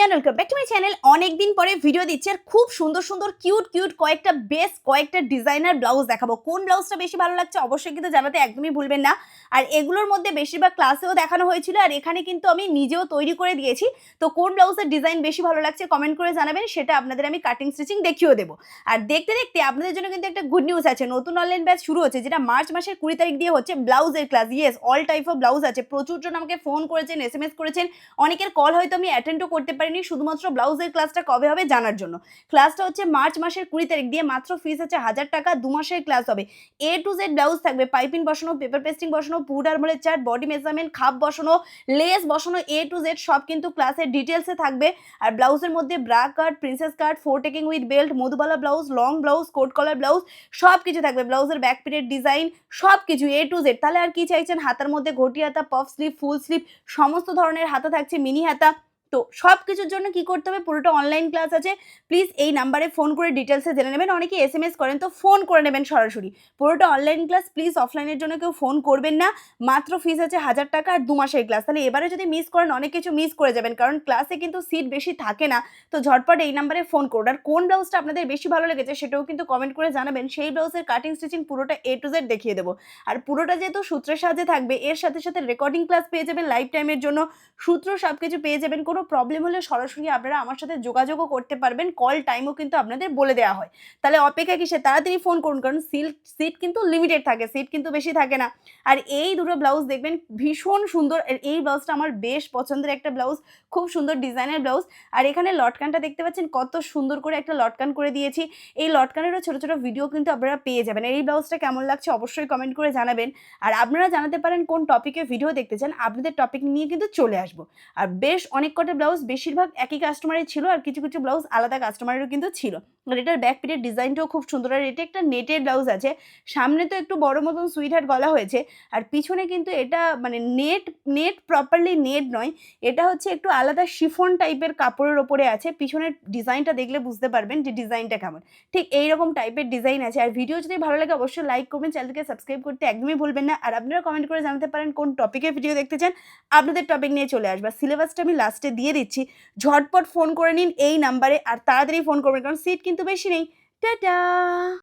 Everyone, welcome back to my channel. অনেক দিন পরে ভিডিও দিচ্ছি আর খুব সুন্দর সুন্দর কিউট কয়েকটা ডিজাইনার ব্লাউজ দেখাবো। কোন ব্লাউজটা বেশি ভালো লাগছে অবশ্যই কিন্তু জানাতে একদমই ভুলবেন না। আর এগুলোর মধ্যে বেশিরভাগ ক্লাসেও দেখানো হয়েছিল আর এখানে কিন্তু আমি নিজেও তৈরি করে দিয়েছি। তো কোন ব্লাউজের ডিজাইন বেশি ভালো লাগছে কমেন্ট করে জানাবেন, সেটা আপনাদের আমি কাটিং স্টিচিং দেখিয়েও দেবো। আর দেখতে দেখতে আপনাদের জন্য কিন্তু একটা গুড নিউজ আছে, নতুন অনলাইন ব্যাচ শুরু হচ্ছে যেটা মার্চ মাসের 20 তারিখ দিয়ে হচ্ছে ব্লাউজের class. Yes, all type of blouse আছে। প্রচুর জন আমাকে ফোন করেছেন, SMS করেছেন, অনেকের কল হয়তো আমি অ্যাটেন্ডও করতে পারিনি শুধুমাত্র ব্লাউজের ক্লাসটা কবে হবে জানার জন্য। ক্লাসটা হচ্ছে মার্চ মাসের 20 তারিখ দিয়ে, মাত্র ফিস আছে 1000 টাকা। 2 মাসের ক্লাস হবে। A to Z ব্লাউজ থাকবে, পাইপিং বসানো, পেপার পেস্টিং বসানো, পুড আরমোলের চার্ট, বডি মেজারমেন্ট, খাপ বসানো, লেস বসানো, A to Z সব কিন্তু ক্লাসের ডিটেলসে থাকবে। আর ব্লাউজের মধ্যে bra cut, princess cut, four taking with belt, Madhubala blouse, long blouse, coat collar blouse সব কিছু থাকবে। ব্লাউজের ব্যাক পিটের ডিজাইন সব কিছু A to Z। তাহলে আর কি চাইছেন? হাতার মধ্যে ঘটি হাতা, পফ স্লিভ, ফুল স্লিভ সমস্ত ধরনের হাতা থাকছে, মিনি হাতা। তো সব কিছুর জন্য কি করতে হবে, পুরোটা অনলাইন ক্লাস আছে। প্লিজ এই নাম্বারে ফোন করে ডিটেলসে জেনে নেবেন। অনেকে SMS করেন, তো ফোন করে নেবেন সরাসরি। পুরোটা অনলাইন ক্লাস, প্লিজ অফলাইনের জন্য কেউ ফোন করবেন না। মাত্র ফিস আছে 1000 টাকা আর 2 মাসের ক্লাস। তাহলে এবারে যদি মিস করেন অনেক কিছু মিস করে যাবেন, কারণ ক্লাসে কিন্তু সিট বেশি থাকে না। তো ঝটপট এই নাম্বারে ফোন করুন। আর কোন ব্লাউজটা আপনাদের বেশি ভালো লেগেছে সেটাও কিন্তু কমেন্ট করে জানাবেন। সেই ব্লাউজের কাটিং স্টিচিং পুরোটা A to Z দেখিয়ে দেবো। আর পুরোটা যেহেতু সূত্রের সাহায্যে থাকবে, এর সাথে সাথে রেকর্ডিং ক্লাস পেয়ে যাবেন লাইফ টাইমের জন্য। সূত্র সব কিছু পেয়ে যাবেন। কোনো প্রবলেম হলে সরাসরি আপনারা আমার সাথে যোগাযোগও করতে পারবেন। কল টাইমও কিন্তু আপনাদের বলে দেওয়া হয়। তাহলে অপেক্ষা কিসের? তাড়াতাড়ি ফোন করুন, কারণ সিট কিন্তু লিমিটেড থাকে, সিট কিন্তু বেশি থাকে না। আর এই দুটো ব্লাউজ দেখবেন ভীষণ সুন্দর। এই ব্লাউজটা আমার বেশ পছন্দের একটা ব্লাউজ, খুব সুন্দর ডিজাইনের ব্লাউজ। আর এখানে লটকানটা দেখতে পাচ্ছেন, কত সুন্দর করে একটা লটকান করে দিয়েছি। এই লটকানেরও ছোট ছোট ভিডিও কিন্তু আপনারা পেয়ে যাবেন। এই ব্লাউজটা কেমন লাগছে অবশ্যই কমেন্ট করে জানাবেন। আর আপনারা জানাতে পারেন কোন টপিকে ভিডিও দেখতে চান, আপনাদের টপিক নিয়ে কিন্তু চলে আসবো। আর বেশ অনেক কটা ব্লাউজ, বেশিরভাগ একই কাস্টমারের ছিল আর কিছু কিছু ব্লাউজ আলাদা কাস্টমারেরও কিন্তু ছিল। আর এটার ব্যাক পিটের ডিজাইনটাও খুব সুন্দর। আর এটা একটা নেটের ব্লাউজ আছে। সামনে তো একটু বড় মতন সুইট হার্ট গলা হয়েছে, আর পিছনে কিন্তু এটা মানে নেট প্রপারলি নেট নয়, এটা হচ্ছে একটু আলাদা শিফন টাইপের কাপড়ের ওপরে আছে। পিছনের ডিজাইনটা দেখলে বুঝতে পারবেন যে ডিজাইনটা কেমন। ঠিক এইরকম টাইপের ডিজাইন আছে। আর ভিডিও যদি ভালো লাগে অবশ্যই লাইক করবেন, চ্যানেলকে সাবস্ক্রাইব করতে একদমই ভুলবেন না। আর আপনারা কমেন্ট করে জানাতে পারেন কোন টপিকে ভিডিও দেখতে চান, আপনাদের টপিক নিয়ে চলে আসবে। সিলেবাসটা আমি লাস্টে দিয়ে দিচ্ছি, ঝটপট ফোন করে নিন এই নাম্বারে আর তাড়াতাড়ি ফোন করবেন, কারণ সিট কিন্তু বেশি নেই। টাটা।